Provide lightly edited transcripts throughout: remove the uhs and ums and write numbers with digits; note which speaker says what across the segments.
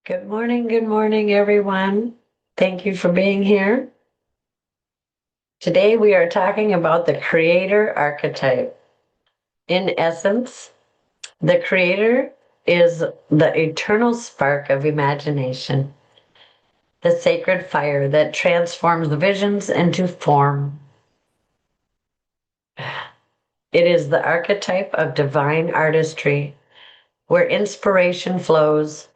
Speaker 1: Good morning, everyone. Thank you for being here. Today we are talking about the creator archetype. In essence, the creator is the eternal spark of imagination, the sacred fire that transforms visions into form. It is the archetype of divine artistry, where inspiration flows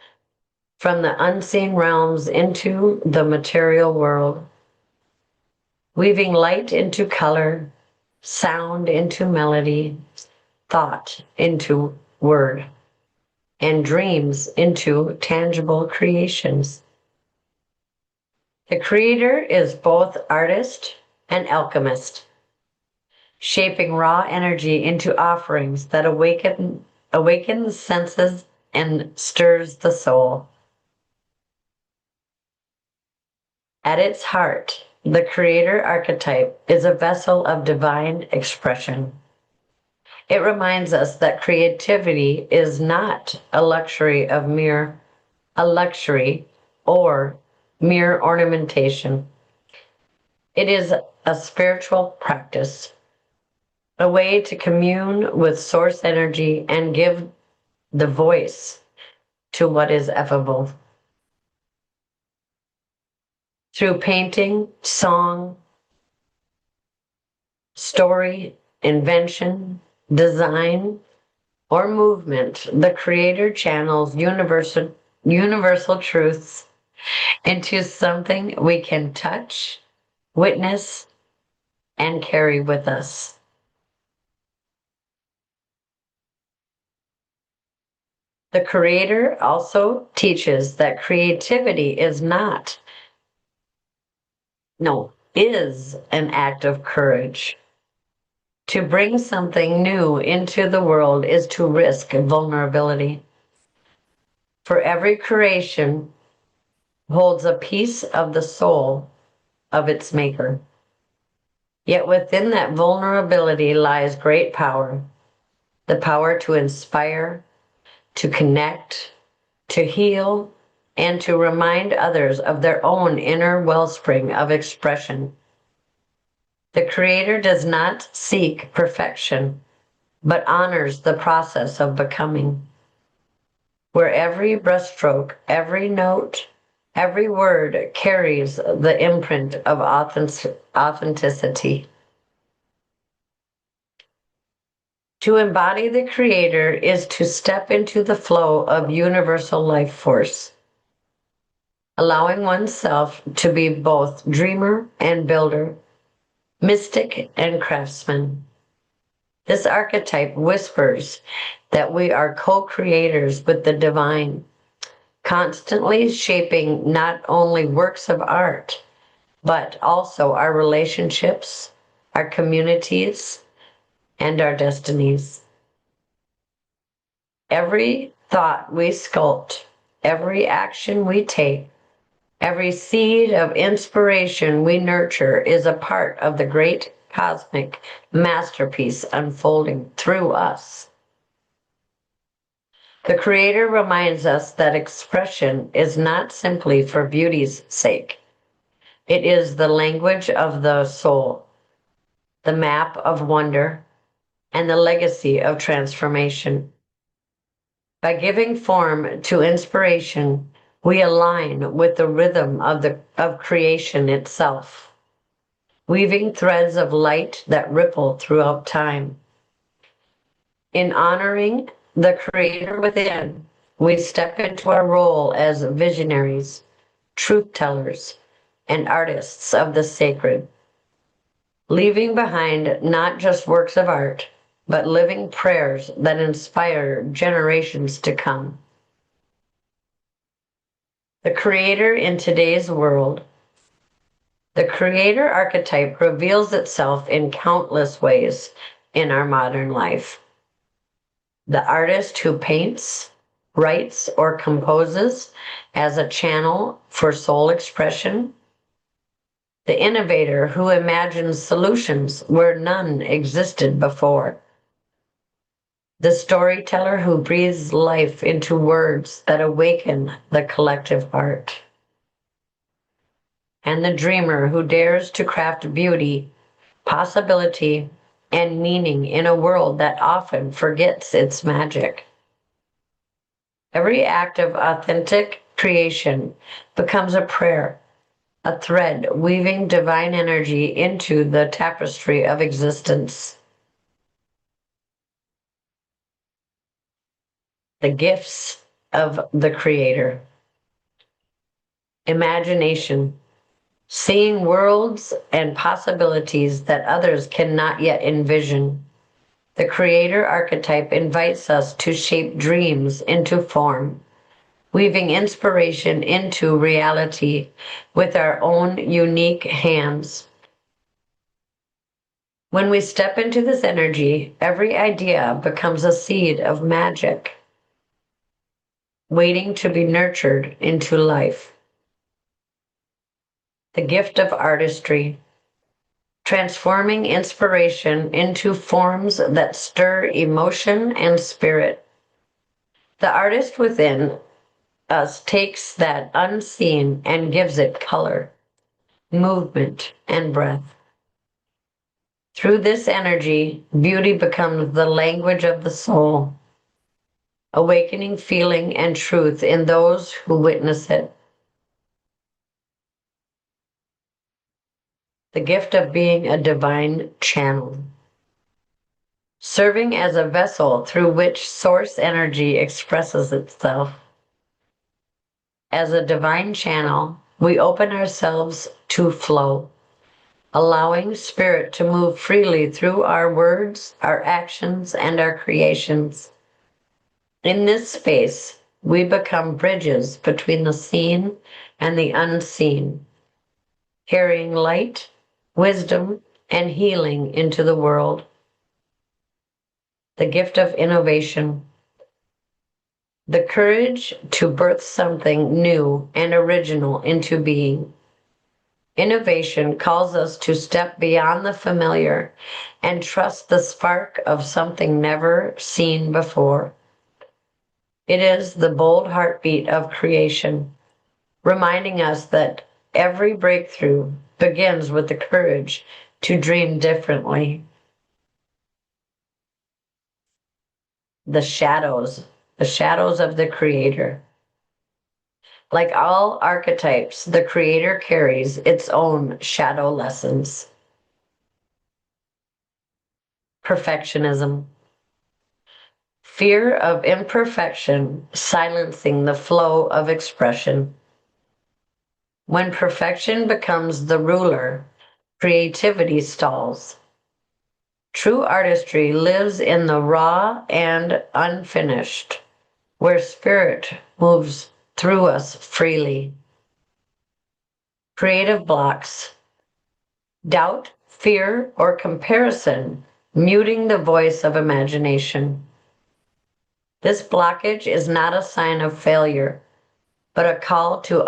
Speaker 1: from the unseen realms into the material world, weaving light into color, sound into melody, thought into word, and dreams into tangible creations. The creator is both artist and alchemist, shaping raw energy into offerings that awakens senses and stirs the soul. At its heart, the creator archetype is a vessel of divine expression. It reminds us that creativity is not a luxury or mere ornamentation. It is a spiritual practice, a way to commune with source energy and give the voice to what is effable. Through painting, song, story, invention, design, or movement, the creator channels universal truths into something we can touch, witness, and carry with us. The creator also teaches that creativity is an act of courage. To bring something new into the world is to risk vulnerability. For every creation holds a piece of the soul of its maker. Yet within that vulnerability lies great power, the power to inspire, to connect, to heal, and to remind others of their own inner wellspring of expression. The Creator does not seek perfection, but honors the process of becoming, where every brushstroke, every note, every word carries the imprint of authenticity. To embody the Creator is to step into the flow of universal life force, allowing oneself to be both dreamer and builder, mystic and craftsman. This archetype whispers that we are co-creators with the divine, constantly shaping not only works of art, but also our relationships, our communities, and our destinies. Every thought we sculpt, every action we take, every seed of inspiration we nurture is a part of the great cosmic masterpiece unfolding through us. The Creator reminds us that expression is not simply for beauty's sake. It is the language of the soul, the map of wonder, and the legacy of transformation. By giving form to inspiration, we align with the rhythm of creation itself, weaving threads of light that ripple throughout time. In honoring the Creator within, we step into our role as visionaries, truth tellers, and artists of the sacred, leaving behind not just works of art, but living prayers that inspire generations to come. The Creator in today's world. The Creator archetype reveals itself in countless ways in our modern life. The artist who paints, writes, or composes as a channel for soul expression. The innovator who imagines solutions where none existed before. the storyteller who breathes life into words that awaken the collective heart, and the dreamer who dares to craft beauty, possibility, and meaning in a world that often forgets its magic. Every act of authentic creation becomes a prayer, a thread weaving divine energy into the tapestry of existence. The gifts of the Creator. Imagination, seeing worlds and possibilities that others cannot yet envision. The Creator archetype invites us to shape dreams into form, weaving inspiration into reality with our own unique hands. When we step into this energy, every idea becomes a seed of magic, waiting to be nurtured into life. The gift of artistry, transforming inspiration into forms that stir emotion and spirit. The artist within us takes that unseen and gives it color, movement, and breath. Through this energy, beauty becomes the language of the soul, awakening feeling and truth in those who witness it. The gift of being a divine channel, serving as a vessel through which source energy expresses itself. As a divine channel, we open ourselves to flow, allowing spirit to move freely through our words, our actions, and our creations. In this space, we become bridges between the seen and the unseen, carrying light, wisdom, and healing into the world. The gift of innovation, the courage to birth something new and original into being. Innovation calls us to step beyond the familiar and trust the spark of something never seen before. It is the bold heartbeat of creation, reminding us that every breakthrough begins with the courage to dream differently. The shadows, the shadows of the Creator. Like all archetypes, the Creator carries its own shadow lessons. Perfectionism. Fear of imperfection silencing the flow of expression. When perfection becomes the ruler, creativity stalls. True artistry lives in the raw and unfinished, where spirit moves through us freely. Creative blocks, doubt, fear, or comparison, muting the voice of imagination. This blockage is not a sign of failure, but a call to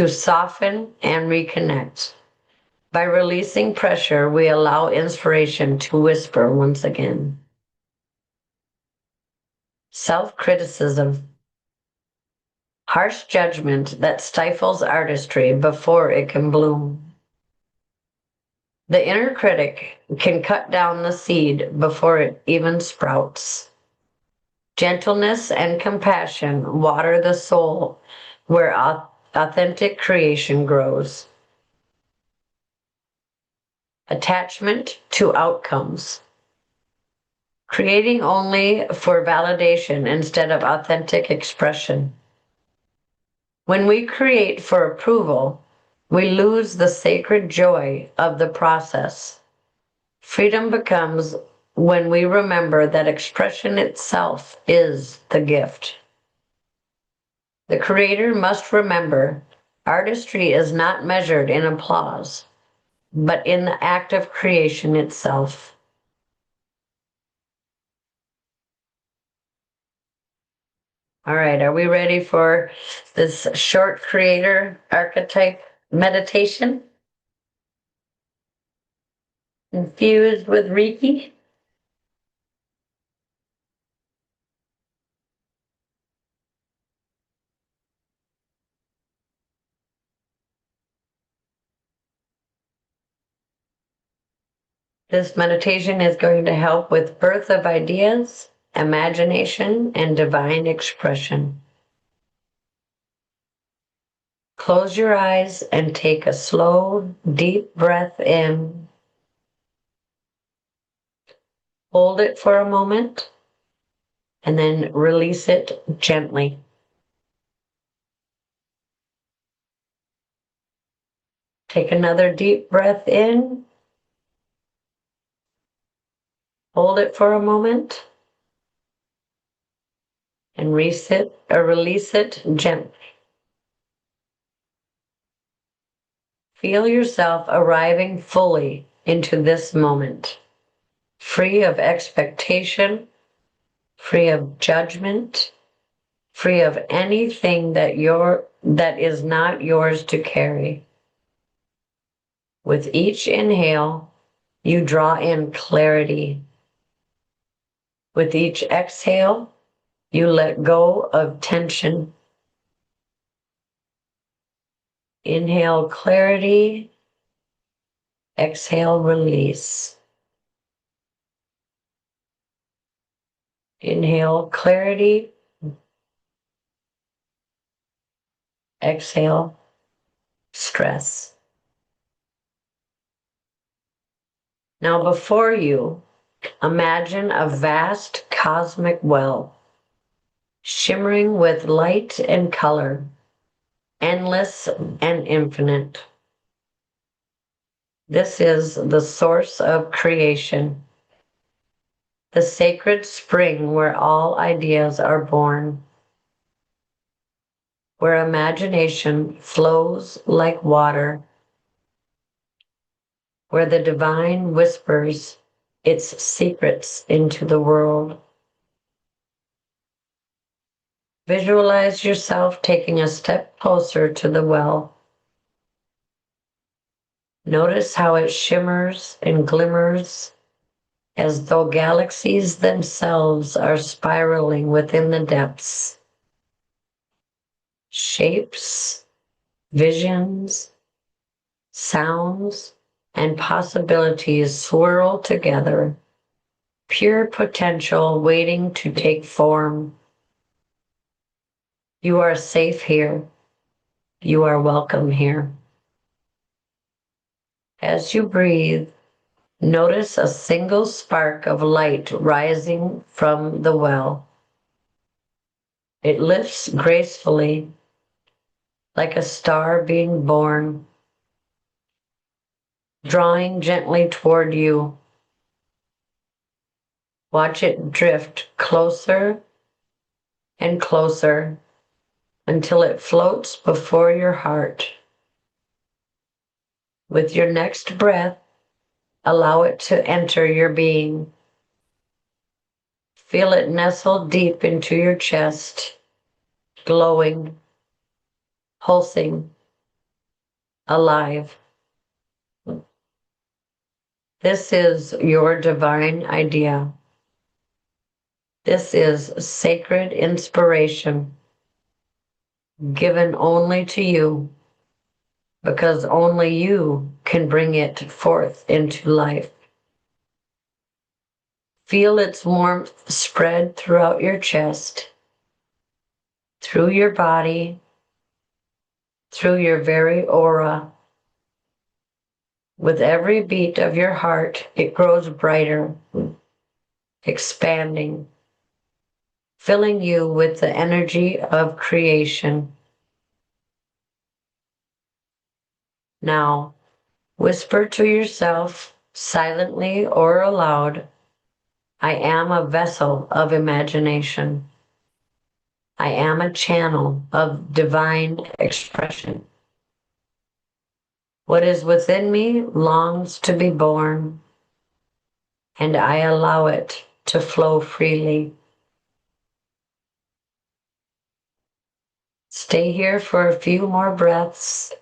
Speaker 1: soften and reconnect. By releasing pressure, we allow inspiration to whisper once again. Self-criticism, harsh judgment that stifles artistry before it can bloom. The inner critic can cut down the seed before it even sprouts. Gentleness and compassion water the soul where authentic creation grows. Attachment to outcomes, creating only for validation instead of authentic expression. When we create for approval, we lose the sacred joy of the process. Freedom becomes when we remember that expression itself is the gift. The Creator must remember artistry is not measured in applause, but in the act of creation itself. All right, are we ready for this short Creator archetype meditation infused with Reiki? This meditation is going to help with birth of ideas, imagination, and divine expression. Close your eyes and take a slow, deep breath in. Hold it for a moment and then release it gently. Take another deep breath in. Hold it for a moment and release it gently. Feel yourself arriving fully into this moment, free of expectation, free of judgment, free of anything that is not yours to carry. With each inhale, you draw in clarity. With each exhale, you let go of tension. Inhale clarity, exhale release. Inhale clarity, exhale stress. Now before you, imagine a vast cosmic well, shimmering with light and color, endless and infinite. This is the source of creation, the sacred spring where all ideas are born, where imagination flows like water, where the divine whispers its secrets into the world. Visualize yourself taking a step closer to the well. Notice how it shimmers and glimmers as though galaxies themselves are spiraling within the depths. Shapes, visions, sounds, and possibilities swirl together, pure potential waiting to take form. You are safe here. You are welcome here. As you breathe, notice a single spark of light rising from the well. It lifts gracefully, like a star being born, drawing gently toward you. Watch it drift closer and closer until it floats before your heart. With your next breath, allow it to enter your being. Feel it nestle deep into your chest, glowing, pulsing, alive. This is your divine idea. This is sacred inspiration given only to you, because only you can bring it forth into life. Feel its warmth spread throughout your chest, through your body, through your very aura. With every beat of your heart, it grows brighter, expanding, filling you with the energy of creation. Now, whisper to yourself, silently or aloud, I am a vessel of imagination. I am a channel of divine expression. What is within me longs to be born, and I allow it to flow freely. Stay here for a few more breaths,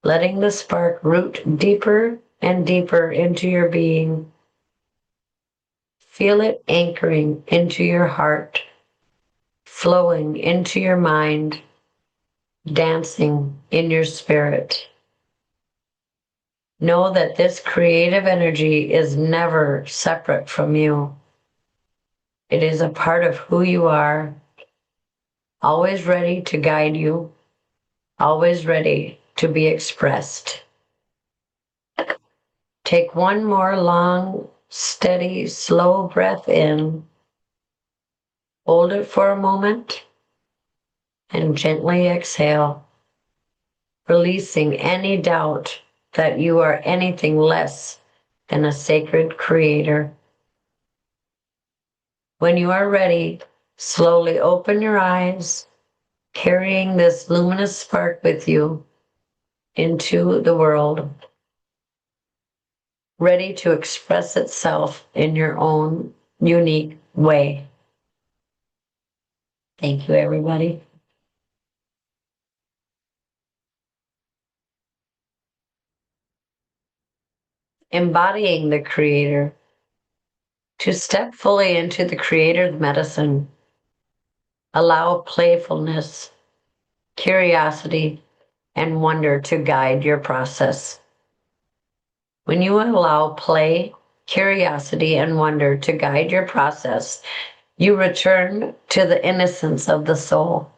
Speaker 1: letting the spark root deeper and deeper into your being. Feel it anchoring into your heart, flowing into your mind, dancing in your spirit. Know that this creative energy is never separate from you. It is a part of who you are, always ready to guide you, always ready to be expressed. Take one more long, steady, slow breath in. Hold it for a moment and gently exhale, releasing any doubt that you are anything less than a sacred creator. When you are ready, slowly open your eyes, carrying this luminous spark with you into the world, ready to express itself in your own unique way. Thank you, everybody. Embodying the creator. To step fully into the creator's medicine, allow playfulness, curiosity, and wonder to guide your process. When you allow play, curiosity, and wonder to guide your process, you return to the innocence of the soul,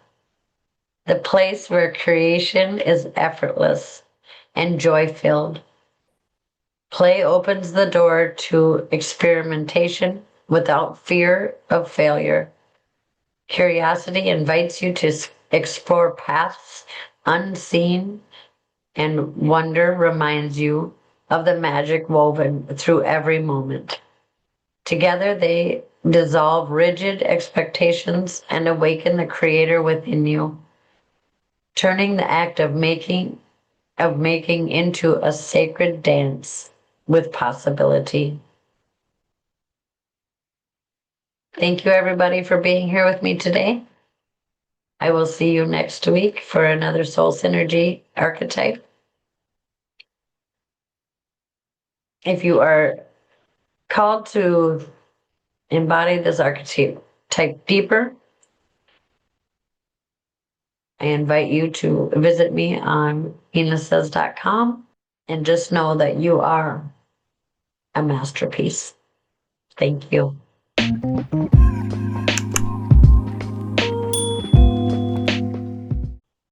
Speaker 1: the place where creation is effortless and joy-filled. Play opens the door to experimentation without fear of failure. Curiosity invites you to explore paths unseen, and wonder reminds you of the magic woven through every moment. Together, they dissolve rigid expectations and awaken the creator within you, turning the act of making into a sacred dance with possibility. Thank you, everybody, for being here with me today. I will see you next week for another Soul Synergy archetype. If you are called to embody this archetype deeper, I invite you to visit me on inasays.com and just know that you are a masterpiece. Thank you.